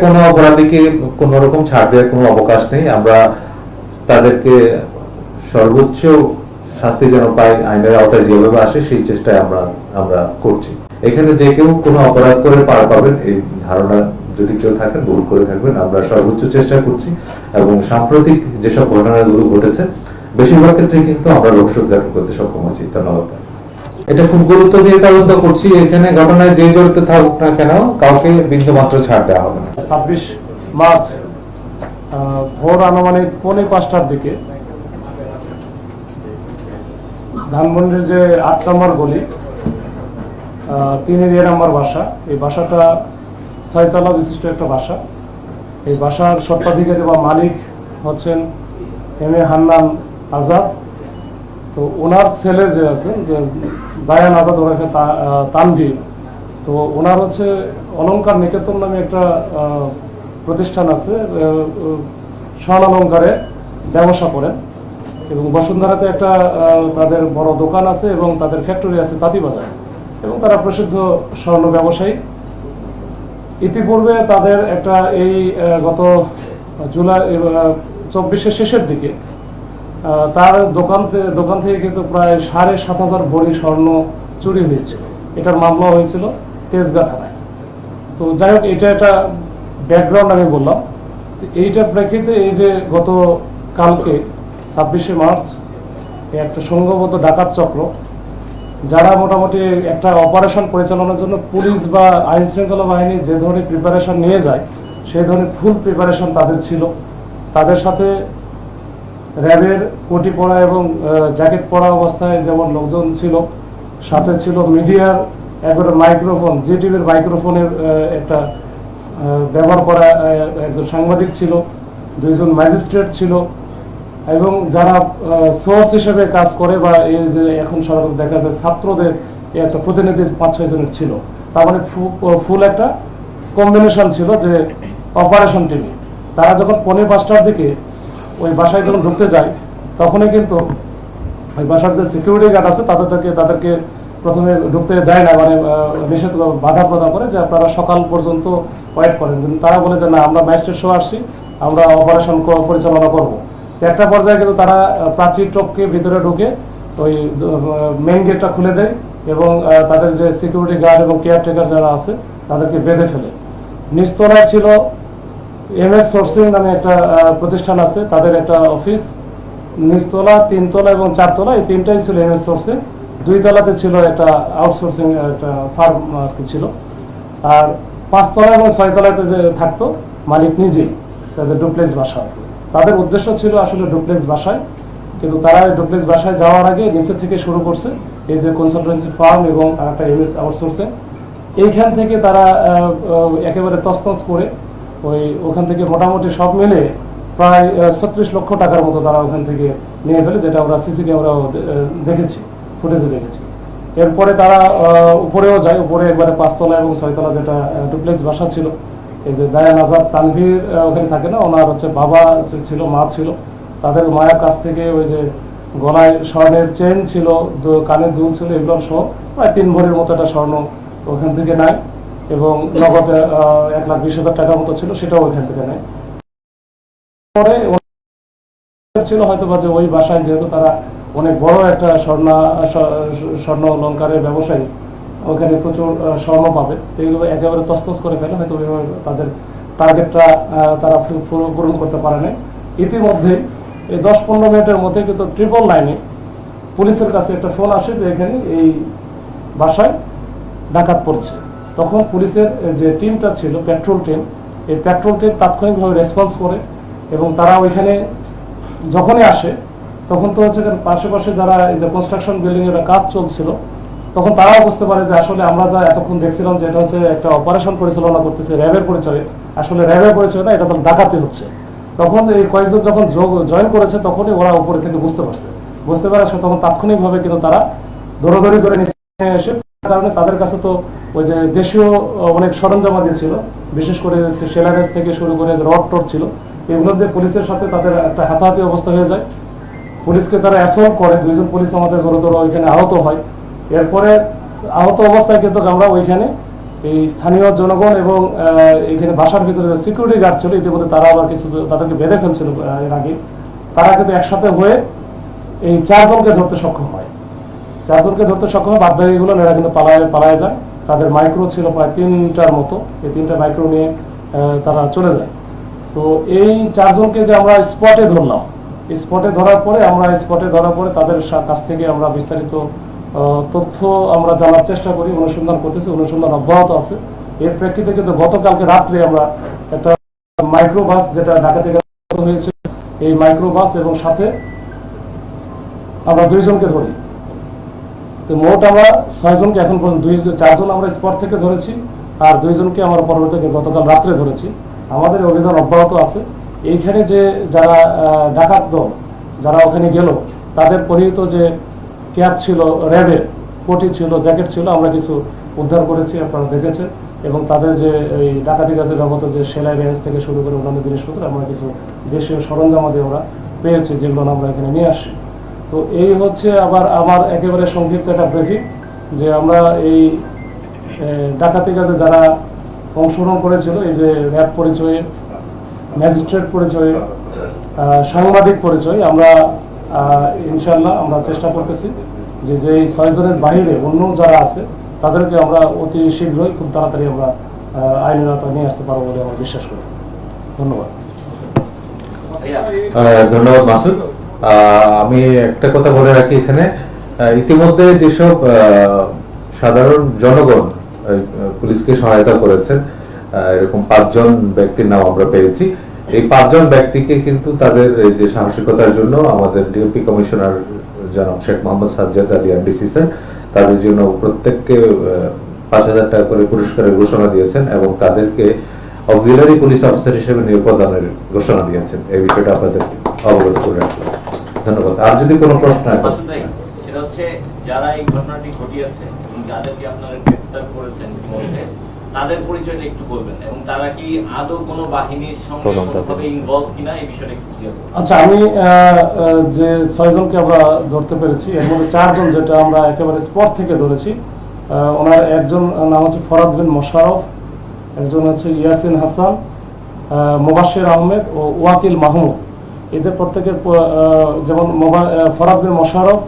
কোনো অপরাধীকে কোন রকম ছাড় দেওয়ার কোনো অবকাশ নেই। আমরা তাদেরকে সর্বোচ্চ শাস্তি যেন পায়, আইনের আওতায় যেভাবে আসে সেই চেষ্টায় আমরা করছি। এখানে যে কেউ কোনো অপরাধ করে পার পাবেন এই ধারণা যদি কেউ থাকেন ভুল করে থাকবেন। আমরা সর্বোচ্চ চেষ্টা করছি এবং সাম্প্রতিক যেসব ঘটনাগুলো ঘটেছে বেশিরভাগ ক্ষেত্রে কিন্তু আমরা লক্ষ্য উদ্ঘাটন করতে সক্ষম হয়েছি। ধন্যবাদ। এটা খুব গুরুত্ব দিয়ে তদন্ত করছি। এখানে ঘটনায় যে জড়িত থাকুক না কেন কাউকে বিন্দু মাত্র ছাড় দেওয়া হবে না। 26 মার্চ ভোর আনুমানিক 4:45টার দিকে ধানমন্ডির যে 8 নম্বর গলি 3 নম্বর বাসা, এই বাসাটা 6 তলা বিশিষ্ট একটা বাসা। এই বাসার স্বত্বাধিকারী বা মালিক হচ্ছেন এম.এ. হান্নান আজাদ। তো ওনার ছেলে যে আছে যে দায়ান আজাদ, ওনাকে তানভীর, তো ওনার হচ্ছে অলংকার নিকেতন নামে একটা প্রতিষ্ঠান আছে, স্বর্ণ অলংকারে ব্যবসা করেন এবং বসুন্ধরাতে একটা তাদের বড় দোকান আছে এবং তাদের ফ্যাক্টরি আছে তাঁতিবাজার, এবং তারা প্রসিদ্ধ স্বর্ণ ব্যবসায়ী। ইতিপূর্বে তাদের একটা এই গত জুলাই 24-এর শেষের দিকে তার দোকান থেকে কিন্তু প্রায় 7,500 ভরি স্বর্ণ চুরি হয়েছিল। এটার মামলা হয়েছিল তেজগাঁ থানায়। তো যাই হোক, এটা একটা ব্যাকগ্রাউন্ড আমি বললাম। এইটা প্রেক্ষিতে এই যে গত কালকে 26শে মার্চ একটা সংঘবদ্ধ ডাকাত চক্র, যারা মোটামুটি একটা অপারেশন পরিচালনার জন্য পুলিশ বা আইন শৃঙ্খলা বাহিনী যে ধরনের প্রিপারেশন নিয়ে যায় সেই ধরনের ফুল প্রিপারেশন তাদের ছিল। তাদের সাথে র্যাবের কোটি পরা এবং জ্যাকেট পরা অবস্থায় যেমন লোকজন ছিল, সাথে ছিল মিডিয়ার একবারে মাইক্রোফোন, জিটিভির মাইক্রোফোনের একটা ব্যবহার করা একজন সাংবাদিক ছিল, 2 জন ম্যাজিস্ট্রেট ছিল, এবং যারা সোর্স হিসেবে কাজ করে বা এই যে এখন সাধারণত দেখা যায় ছাত্রদের একটা প্রতিনিধি 5-6 জনের ছিল। তার মানে ফুল একটা কম্বিনেশন ছিল যে অপারেশন টিমে। তারা যখন 4:45টার দিকে ওই বাসায় যখন ঢুকতে যায় তখনই কিন্তু ওই বাসার যে সিকিউরিটি গার্ড আছে তাদেরকে প্রথমে ঢুকতে দেয় না, মানে নিষেধ বাধা প্রদান করে যে আপনারা সকাল পর্যন্ত ওয়েট করেন। কিন্তু তারা বলে যে না, আমরা ম্যাজিস্ট্রেট সহ আসছি, আমরা অপারেশন পরিচালনা করব। একটা পর্যায়ে কিন্তু তারা প্রাচীর টপকে ভিতরে ঢুকে ওই মেইন গেটটা খুলে দেয় এবং তাদের যে সিকিউরিটি গার্ড এবং কেয়ারটেকার যারা আছে তাদেরকে বেঁধে ফেলে। নিচতলায় ছিল এমএস সোর্সিং নামে একটা প্রতিষ্ঠান আছে, তাদের একটা অফিস। নিচতলা, 3 তলা এবং 4 তলা, এই 3টাই ছিল এমএস সোর্সিং। 2 তলাতে ছিল একটা আউটসোর্সিং একটা ফার্ম ছিল। আর 5 তলা এবং 6 তলাতে যে থাকতো মালিক নিজেই, তাদের ডুপ্লেক্স বাসা আছে। তাদের উদ্দেশ্য ছিল আসলে ডুপ্লেক্স বাসায়, কিন্তু তারা ডুপ্লেক্স বাসায় যাওয়ার আগে নিচে থেকে শুরু করছে এই যে কনসালটেন্সি ফার্ম এবং একটা এমএস আউটসোর্সিং। এইখান থেকে তারা একেবারে তছনছ করে ওখান থেকে মোটামুটি সব মিলে প্রায় 36 লক্ষ টাকার মতো তারা ওখান থেকে নিয়ে ফেলে, যেটা আমরা সিসি ক্যামেরাও দেখেছি, ফুটেজে দেখেছি। এরপরে তারা উপরেও যায়, উপরে একবারে 5 তলা এবং 6 তলা যেটা ডুপ্লেক্স বাসা ছিল। এই যে দায়ান আজাদ তানভীর ওখানে থাকে না, ওনার হচ্ছে বাবা ছিল, মা ছিল, তাদের মায়ের কাছ থেকে ওই যে গলায় স্বর্ণের চেন ছিল, কানের দুল ছিল, এগুলো সহ প্রায় 3 ভরির মতো একটা স্বর্ণ ওখান থেকে নেয় এবং নগদে 1,20,000 টাকার মতো ছিল, সেটাও ওইখান থেকে নেয়। পরে ছিল হয়তো বা যে ওই বাসায় যেহেতু তারা অনেক বড় একটা স্বর্ণ অলংকারের ব্যবসায়ী, ওখানে প্রচুর স্বর্ণ পাবে, তো এগুলো একেবারে তছনছ করে ফেলে। হয়তো তাদের টার্গেটটা তারা পূরণ করতে পারে না। ইতিমধ্যে এই 10-15 মিনিটের মধ্যে কিন্তু 999-এ পুলিশের কাছে একটা ফোন আসে যে এখানে এই বাসায় ডাকাত পড়ছে। তখন পুলিশের যে টিমটা ছিল, পেট্রোল টিম, এই পেট্রোল টিম তাৎক্ষণিকভাবে রেসপন্স করে এবং তারা ওইখানে যখনই আসে তখন তো হচ্ছে পাশে যারা এই যে কনস্ট্রাকশন বিল্ডিং এর কাজ চলছিল, তখন তারাও বুঝতে পারে যে আসলে আমরা যা এতক্ষণ দেখছিলাম যে এটা হচ্ছে একটা অপারেশন পরিচালনা করতেছে র্যাবের পরিচয়ে, আসলে র্যাবের পরিচয় না, এটা তো ডাকাতি হচ্ছে। তখন এই কয়েকজন যখন জয়েন করেছে তখনই ওরা উপরে থেকে বুঝতে পারে তখন তাৎক্ষণিকভাবে কিন্তু তারা দৌড়াদৌড়ি করে নিচে এসে, কারণে তাদের কাছে তো ওই যে দেশীয় অনেক সরঞ্জামাদি ছিল, বিশেষ করে সেলারেস থেকে শুরু করে রড টড ছিল, এগুলো দিয়ে পুলিশের সাথে তাদের একটা হাতাহাতি অবস্থা হয়ে যায়। পুলিশকে তারা অ্যাসল্ট করে, 2 জন পুলিশ আমাদের গুরুতর ওইখানে আহত হয়। এরপরে আহত অবস্থায় কিন্তু আমরা ওইখানে এই স্থানীয় জনগণ এবং এখানে বাসার ভিতরে সিকিউরিটি গার্ড ছিল, ইতিমধ্যে তারা আবার কিছু তাদেরকে বেঁধে ফেলছিল এর আগে, তারা কিন্তু একসাথে হয়ে এই 4 জনকে ধরতে সক্ষম হয়। 4 জনকে ধরতে সক্ষম হয়, বাদ বাকিগুলো এরা কিন্তু পালায় যায়। তাদের মাইক্রো ছিল প্রায় 3টার মতো, এই 3টা মাইক্রো নিয়ে তারা চলে যায়। তো এই 4 জনকে যে আমরা স্পটে ধরলাম, স্পটে ধরার পরে তাদের কাছ থেকে আমরা বিস্তারিত তথ্য আমরা জানার চেষ্টা করি, অনুসন্ধান করতেছি, অনুসন্ধান অব্যাহত আছে। এর প্রেক্ষিতে কিন্তু গতকালকে রাত্রে আমরা একটা মাইক্রোবাস, যেটা ঢাকা থেকে হয়েছে, এই মাইক্রোবাস এবং সাথে আমরা 2 জনকে ধরি। তো মোট আমরা 6 জনকে এখন পর্যন্ত 4 জন আমরা স্পট থেকে ধরেছি, আর 2 জনকে আমরা পরবর্তীতে গতকাল রাত্রে ধরেছি। আমাদের অভিযান অব্যাহত আছে। এইখানে যে যারা ডাকাত দল যারা ওখানে গেল, তাদের পরিহিত যে ক্যাপ ছিল, র্যাবের কোটি ছিল, জ্যাকেট ছিল, আমরা কিছু উদ্ধার করেছি, আপনারা দেখেছেন। এবং তাদের যে এই ডাকাতি কাজে ব্যবহৃত যে সেলাই রেঞ্জ থেকে শুরু করে অন্যান্য জিনিসপত্র, আমরা কিছু দেশীয় সরঞ্জামাদি আমরা পেয়েছি, যেগুলো আমরা এখানে নিয়ে আসছি। তো এই হচ্ছে আবার আমার একেবারে সংক্ষিপ্ত একটা ব্রিফিং, যে আমরা এই ডাকাতি কাজে যারা অংশগ্রহণ করেছিল, এই যে র্যাব পরিচয়ে, ম্যাজিস্ট্রেট পরিচয়ে, সাংবাদিক পরিচয়, আমরা ইনশাল্লাহ আমরা চেষ্টা করতেছি যে এই 6 জনের বাইরে অন্য যারা আছে তাদেরকে আমরা অতি শীঘ্রই, খুব তাড়াতাড়ি আমরা আইনের আওতায় নিয়ে আসতে পারবো বলে আমরা বিশ্বাস করি। ধন্যবাদ। ধন্যবাদ মাসুদ। আমি একটা কথা বলে রাখি এখানে, ইতিমধ্যে যেসব সাধারণ জনগণ পুলিশকে সহায়তা করেছেন, এরকম 5 জন ব্যক্তির নাম আমরা পেয়েছি। এই 5 জন ব্যক্তিকে কিন্তু তাদের যে সাহসিকতার জন্য আমাদের ডিএমপি কমিশনার জনাব শেখ মোহাম্মদ সাজ্জাদ আলী ডিসি স্যার তাদের জন্য প্রত্যেককে 5,000 টাকা করে পুরস্কারের ঘোষণা দিয়েছেন এবং তাদেরকে অক্সিলারি পুলিশ অফিসার হিসেবে নিয়োগ প্রদানের ঘোষণা দিয়েছেন। এই বিষয়টা আপনাদের অবগত করে রাখলাম। ধন্যবাদ। আর যদি কোনো প্রশ্ন থাকে, সেটা হচ্ছে যারা এই ঘটনাটি ঘটিয়েছে এবং যাদেরকে আপনারা গ্রেফতার করেছেন ইতিমধ্যে, তাদের পরিচয়টা একটু বলবেন, এবং তারা কি আদৌ কোনো বাহিনীর সঙ্গে কোনোভাবে ইনভলভ কিনা, এই বিষয়টা একটু ক্লিয়ার করুন। আচ্ছা, আমি যে 6 জনকে আমরা ধরতে পেরেছি, এর মধ্যে 4 জন যেটা আমরা একেবারে স্পট থেকে ধরেছি, ওনার একজন নাম হচ্ছে ফরাদ বিন মোশাররফ, একজন হচ্ছে ইয়াসিন হাসান, মুবাশশির আহমেদ ও ওয়াকিল মাহমুদ। এদের প্রত্যেকের যেমন ফরাদ বিন মোশাররফ,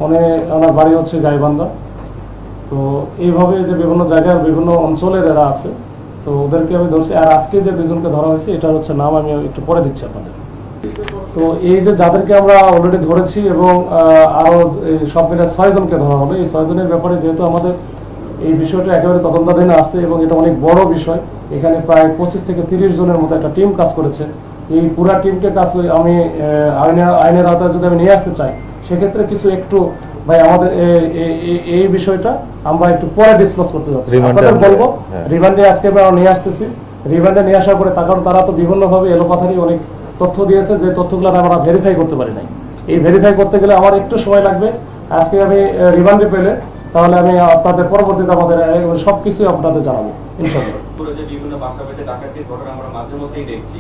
ওনার বাড়ি হচ্ছে গাইবান্ধা। তো এইভাবে যে বিভিন্ন জায়গার বিভিন্ন অঞ্চলের এরা আছে, তো ওদেরকে আমি ধরছি। আর আজকে যে 2 জনকে ধরা হয়েছে, এটা হচ্ছে নাম আমি একটু পরে দিচ্ছি আপনাদের। তো এই যে যাদেরকে আমরা অলরেডি ধরেছি এবং আরো সব মিলে 6 জনকে ধরা হবে। এই 6 জনের ব্যাপারে যেহেতু আমাদের এই বিষয়টা একেবারে তদন্তাধীনে আসছে এবং এটা অনেক বড় বিষয়, এখানে প্রায় 25 থেকে 30 জনের মতো একটা টিম কাজ করেছে। এই পুরা টিমকে কাজ আমি আইনের আওতায় যদি আমি নিয়ে আসতে চাই, সেক্ষেত্রে কিছু একটু ভাই আমাদের এই বিষয়টা আমরা একটু পরে ডিসকাস করতে যাচ্ছি। আপনাদের বলবো রিমান্ডে আজকে আমরা নিয়ে আসতেছি। রিমান্ডে নিয়ে আসার পরে তারা তো বিভিন্নভাবে এলোপাথারি অনেক তথ্য দিয়েছে, যে তথ্যগুলো আমরা ভেরিফাই করতে পারি নাই। এই ভেরিফাই করতে গেলে আমার একটু সময় লাগবে। আজকে আমি রিমান্ডে পেলে তাহলে আমি আপনাদের পরবর্তীতে আমাদের সবকিছু আপনাদের জানাবো ইনশাআল্লাহ। বিভিন্ন বাসা বেঁধে ডাকাতির ঘটনা আমরা মাঝে মধ্যেই দেখছি,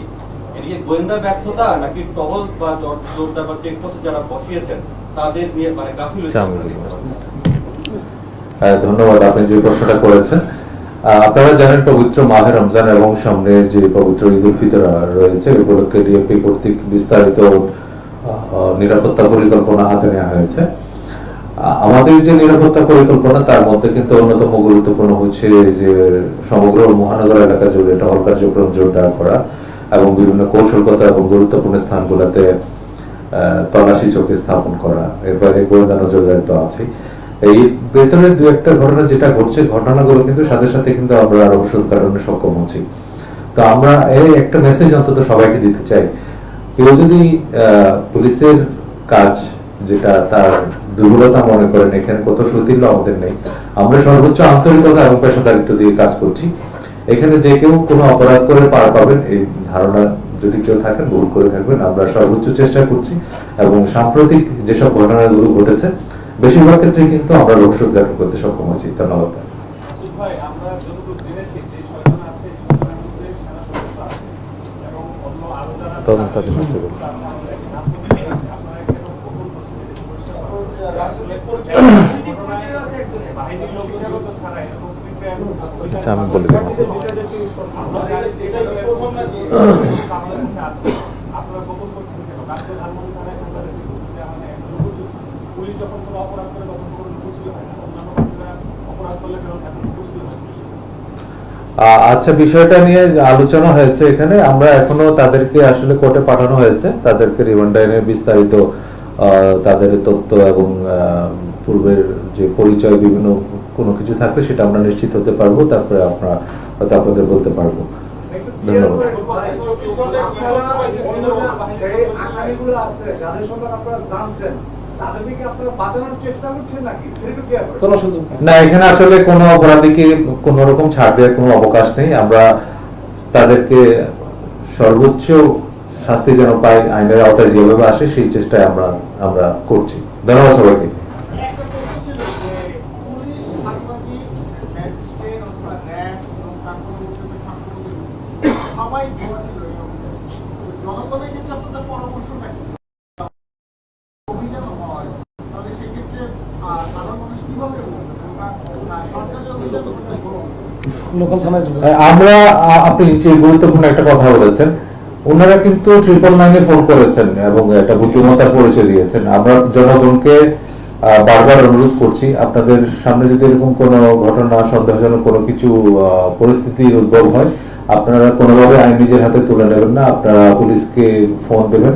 এদিকে গোয়েন্দা ব্যর্থতা নাকি টহল বা জোরদার বা চেকপোস্ট যারা বসিয়েছেন তাদের নিয়ে মানে গাফিলতি? ধন্যবাদ। আপনি যে প্রশ্নটা করেছেন, আপনারা জানেন পবিত্র মাহে রমজান এবং সামনে যে পবিত্র ঈদ উল ফিতর রয়েছে, এই উপলক্ষে ডিএমপি কর্তৃক বিস্তারিত নিরাপত্তা পরিকল্পনা হাতে নেওয়া হয়েছে। আমাদের যে নিরাপত্তা পরিকল্পনা, তার মধ্যে কিন্তু অন্যতম গুরুত্বপূর্ণ হচ্ছে যে সমগ্র মহানগর এলাকা জুড়ে টহল কার্যক্রম জোরদার করা এবং বিভিন্ন কৌশলগত এবং গুরুত্বপূর্ণ স্থানগুলোতে তল্লাশি চৌকি স্থাপন করা। এর বাইরে গোয়েন্দা নজরদারি তো আছে। এই ভেতরে 2-1টা ঘটনা যেটা ঘটছে, ঘটনাগুলো কিন্তু সাথে সাথে কিন্তু আমরা আরো ওষুধ কারণে সক্ষম হচ্ছি। তো আমরা এই একটা মেসেজ অন্তত সবাইকে দিতে চাই, কেউ যদি পুলিশের কাজ যেটা তার দুর্বলতা মনে করেন, এখানে কত সৌতিল্য আমাদের নেই। আমরা সর্বোচ্চ আন্তরিকতা এবং পেশাদারিত্ব দিয়ে কাজ করছি। এখানে যে কেউ কোনো অপরাধ করে পার পাবেন, এই ধারণা যদি কেউ থাকেন, ভুল করে থাকবেন। আমরা সর্বোচ্চ চেষ্টা করছি এবং সাম্প্রতিক যেসব ঘটনাগুলো ঘটেছে বেশিরভাগ ক্ষেত্রে কিন্তু আমরা রহস্য উদ্ঘাটন করতে সক্ষম হয়েছি। ধন্যবাদ। বাহিনীর লোক ছাড়া এরকম আচ্ছা, আমি বলে দিলাম। আচ্ছা, বিষয়টা নিয়ে আলোচনা হয়েছে এখানে। আমরা এখনো তাদেরকে আসলে কোর্টে পাঠানো হয়েছে, তাদেরকে রিমান্ডে এনে বিস্তারিত তাদের তথ্য এবং পূর্বের যে পরিচয় বিভিন্ন কোনো কিছু থাকলে সেটা আমরা নিশ্চিত হতে পারবো, তারপরে আমরা হয়তো আপনাদের বলতে পারবো। ধন্যবাদ। না, এখানে আসলে কোনো অপরাধীকে কোনো রকম ছাড় দেওয়ার কোনো অবকাশ নেই। আমরা তাদেরকে সর্বোচ্চ শাস্তি যেন পাই, আইনের আওতায় যেভাবে আসে সেই চেষ্টায় আমরা করছি। ধন্যবাদ সবাইকে। লোকাল থানায় যাবে। আমরা আপনি যে গুরুত্বপূর্ণ একটা কথা বলেছেন, ওনারা কিন্তু 999-এ ফোন করেছেন এবং একটা বুদ্ধিমত্তার পরিচয় দিয়েছেন। আমরা জনগণকে বারবার অনুরোধ করছি, আপনাদের সামনে যদি এরকম কোনো ঘটনা, সন্দেহজনক কোনো কিছু পরিস্থিতির উদ্ভব হয়, আপনারা কোনোভাবে আইন নিজের হাতে তুলে নেবেন না। আপনারা পুলিশকে ফোন দেবেন।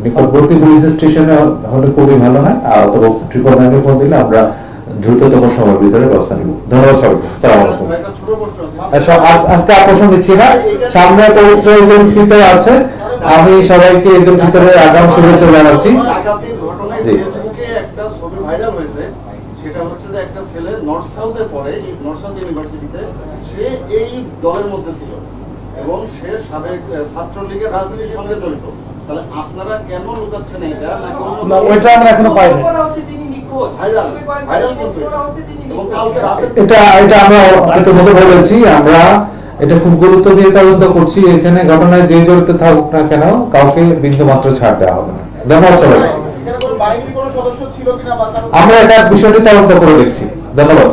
নিকটবর্তী পুলিশ স্টেশনে হলে খুবই ভালো হয়, অথবা 999-এ ফোন দিলে আমরা দ্রুততম সময়ের ভিতরে ব্যবস্থা নিব। ধন্যবাদ সবাইকে। আসসালামু আলাইকুম। আজকে আকর্ষণ দিচ্ছি না, সামনে পবিত্র ঈদ উল ফিতর আছে। আমি সবাইকে ঈদ উল ফিতরের আগাম শুভেচ্ছা জানাচ্ছি। জি, একটা ছবি ভাইরাল হয়েছে, সেটা হচ্ছে যে একটা ছেলে নর্থ সাউথে পড়ে, নর্থ সাউথ ইউনিভার্সিটিতে, সে এই দলের মধ্যে ছিল এবং সে সাবেক ছাত্রলীগের রাজনীতির সঙ্গে জড়িত। তাহলে আপনারা কেন লুকাচ্ছেন এটা? না, ওইটা আমরা এখনো পাইনি। ভাইরাল কিন্তু এবং কালকে রাতে এটা আমরা ইতিমধ্যে বলেছি, আমরা এটা খুব গুরুত্ব দিয়ে তদন্ত করছি। এখানে ঘটনায় যে জড়িত থাকুক না কেন, কাউকে বিন্দুমাত্র ছাড় দেওয়া হবে না। ধন্যবাদ সবাইকে। এখানে কোনো বাহিনীর কোনো সদস্য ছিল কিনা বা আমরা এটা বিষয়টি তদন্ত করে দেখছি। ধন্যবাদ।